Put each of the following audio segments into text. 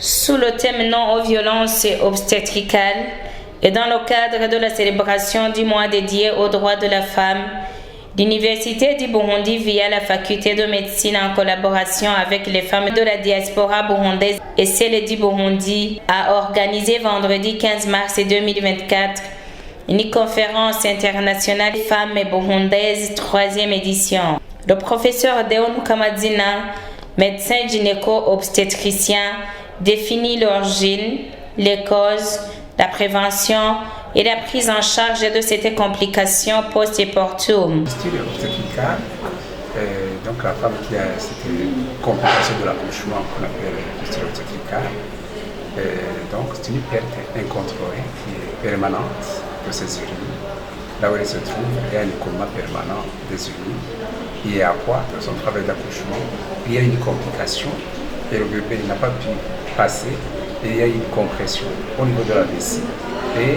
Sous le thème non aux violences obstétricales et dans le cadre de la célébration du mois dédié aux droits de la femme, l'Université du Burundi, via la faculté de médecine en collaboration avec les femmes de la diaspora burundaise et celle du Burundi, a organisé vendredi 15 mars 2024 une conférence internationale Femmes burundaises 3e édition. Le professeur Deon Kamadzina, médecin gynéco-obstétricien, définit l'origine, les causes, la prévention et la prise en charge de cette complication post-partum. Fistule obstétricale, donc la femme qui a cette complication de l'accouchement qu'on appelle fistule obstétricale, donc c'est une perte incontrôlée qui est permanente de ses urines. Là où elle se trouve, il y a un coma permanent des urines. Et à quoi, dans son travail d'accouchement, il y a une complication et le bébé n'a pas pu passer et il y a une compression au niveau de la vessie. Et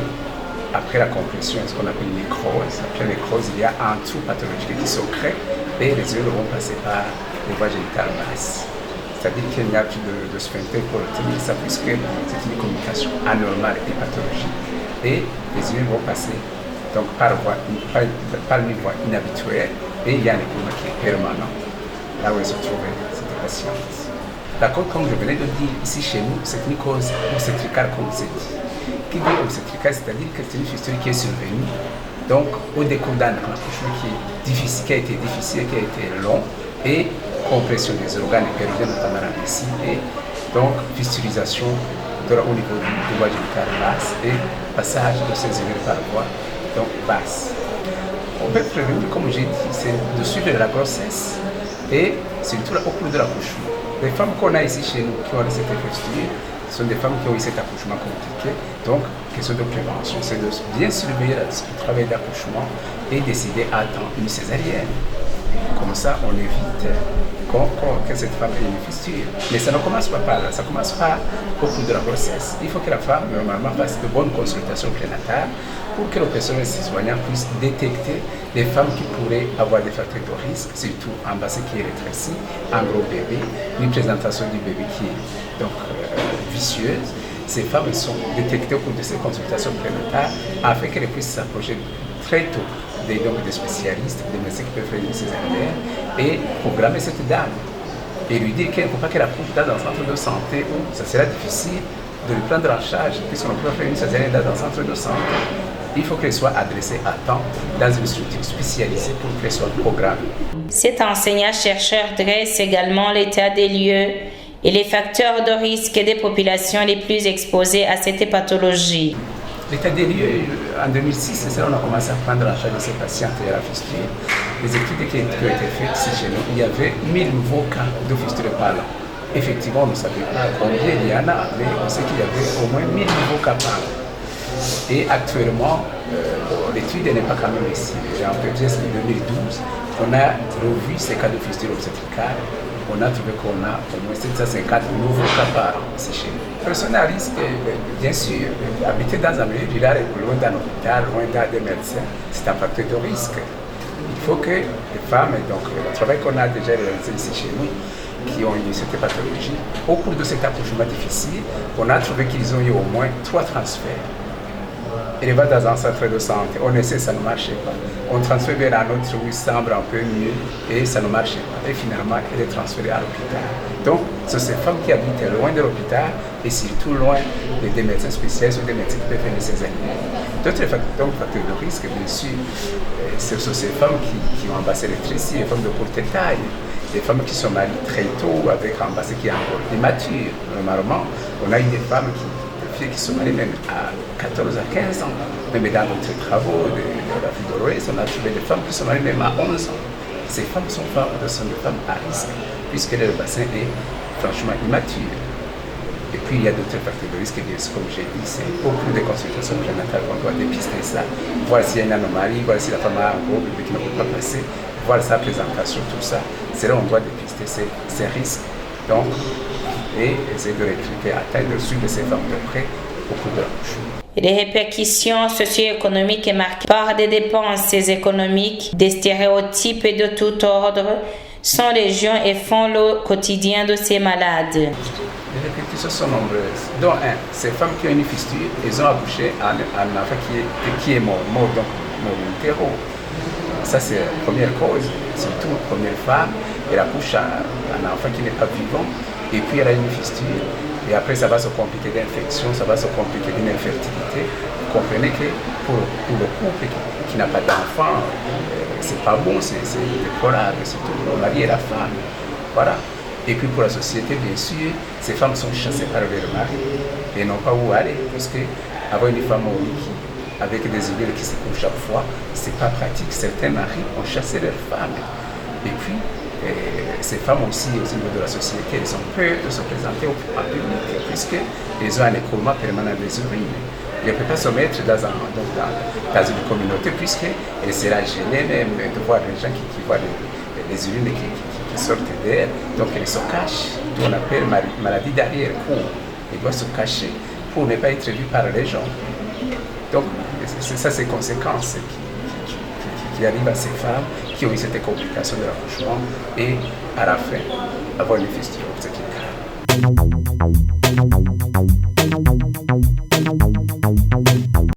après la compression, ce qu'on appelle une nécrose. Après la nécrose, il y a un trou pathologique qui se crée et les urines vont passer par les voies génitales basses. C'est-à-dire qu'il n'y a plus de sphincter pour obtenir ça puisque c'est une communication anormale et pathologique. Et les urines vont passer donc par une voie inhabituelle et il y a un écoulement qui est permanent là où elle se trouvait cette patiente. La cause, comme je venais de dire ici chez nous, c'est une cause obstétricale comme c'est dit. Qui dit obstétricale, c'est-à-dire que c'est une fistule qui est survenue donc au décours d'un accouchement qui a été difficile, qui a été long et compression des organes périodiens, notamment la vessie et donc fistulisation au niveau du voie génitale basse et passage de ces urines par voie donc basse. On peut prévenir, comme j'ai dit, c'est de suivre la grossesse et surtout au cours de l'accouchement. Les femmes qu'on a ici chez nous qui ont cette fistule, ce sont des femmes qui ont eu cet accouchement compliqué. Donc, question de prévention, c'est de bien surveiller le travail d'accouchement et décider à temps une césarienne. Comme ça, on évite que cette femme ait une fistule. Mais ça ne commence pas par là, ça commence pas au cours de la grossesse. Il faut que la femme, normalement, fasse de bonnes consultations prénatales pour que le personnel soignant puisse détecter les femmes qui pourraient avoir des facteurs de risque, surtout un bassin qui est rétréci, un gros bébé, une présentation du bébé qui est donc vicieuse. Ces femmes sont détectées au cours de ces consultations prénatales afin qu'elles puissent s'approcher très tôt des spécialistes, des médecins qui peuvent faire une césarienne et programmer cette dame et lui dire qu'il ne faut pas qu'elle accouche dans un centre de santé où ça sera difficile de lui prendre en charge puisqu'on ne peut pas faire une césarienne dans un centre de santé. Il faut qu'elle soit adressée à temps dans une structure spécialisée pour qu'elle soit programmée. Cet enseignant-chercheur dresse également l'état des lieux et les facteurs de risque des populations les plus exposées à cette pathologie. L'état des lieux, en 2006, c'est là où on a commencé à prendre en charge de ces patients et la fistule. Les études qui ont été faites ici chez nous, il y avait 1000 nouveaux cas de fistule par an. Effectivement, on ne savait pas combien il y en a, mais on sait qu'il y avait au moins 1000 nouveaux cas par an. Et actuellement, l'étude n'est pas quand même ici. En février 2012, on a revu ces cas de fistule obstétricale. On a trouvé qu'on a au moins 750 nouveaux cas par an ici chez nous. Personne à risque, bien sûr, habiter dans un milieu rural, loin d'un hôpital, loin des médecins, c'est un facteur de risque. Il faut que les femmes, et donc le travail qu'on a déjà réalisé ici chez nous, qui ont eu cette pathologie, au cours de cet accouchement difficile, on a trouvé qu'ils ont eu au moins 3 transferts. Elle va dans un centre de santé, on essaie, ça ne marchait pas. On transfère vers un autre où il semble un peu mieux et ça ne marchait pas. Et finalement, elle est transférée à l'hôpital. Donc, ce sont ces femmes qui habitent loin de l'hôpital et surtout loin des médecins spécialistes ou des médecins qui peuvent faire des césariennes. D'autres facteurs de risque, bien sûr, ce sont ces femmes qui ont un bassin rétréci, les femmes de courte taille, des femmes qui sont mariées très tôt avec un bassin qui est encore immature. Normalement, on a eu des femmes qui sont mariées même à 14 à 15 ans. Même dans notre travaux de la vie de l'Ouest, on a trouvé des femmes qui sont mariées même à 11 ans. Ces femmes sont des femmes à risque, puisque le bassin est franchement immature. Et puis il y a d'autres facteurs de risque, bien sûr, comme j'ai dit, c'est au cours des consultations prénatales qu'on doit dépister ça, voir s'il y a une anomalie, voir si la femme a un gros bébé qui ne peut pas passer, voir sa présentation, tout ça. C'est là où on doit dépister ces risques. Donc, et essayer de recruter à taille de suivre ces femmes de près au cours de l'accouchement. Les répercussions socio-économiques marquées par des dépenses économiques, des stéréotypes de tout ordre sont légion et font le quotidien de ces malades. Les qui se sont nombreuses, dont ces femmes qui ont une fistule, elles ont accouché un enfant qui est mort, donc mort utero. Ça, c'est la première cause. Surtout, la première femme, elle accouche un enfant qui n'est pas vivant, et puis elle a une fistule, et après ça va se compliquer d'infection, ça va se compliquer d'une infertilité. Vous comprenez que pour le couple qui n'a pas d'enfant, c'est pas bon, c'est déplorable, surtout le mari et la femme. Voilà. Et puis pour la société, bien sûr, ces femmes sont chassées par leur mari et n'ont pas où aller, puisque avoir une femme au lit avec des huiles qui se couchent chaque fois, c'est pas pratique. Certains maris ont chassé leurs femmes. Et puis, ces femmes aussi, au niveau de la société, elles ont peur de se présenter en public, puisqu'elles ont un écoulement permanent des urines. Elle ne peut pas se mettre dans une communauté, puisqu'elle sera gênée même de voir les gens qui voient les urines qui sortent d'elle. Donc elle se cache, on appelle maladie d'arrière-cour. Elle doit se cacher pour ne pas être vue par les gens. Donc c'est ça ces conséquences qui arrivent à ces femmes qui ont eu cette complication de l'accouchement et à la fin avoir une fistule obstétricale.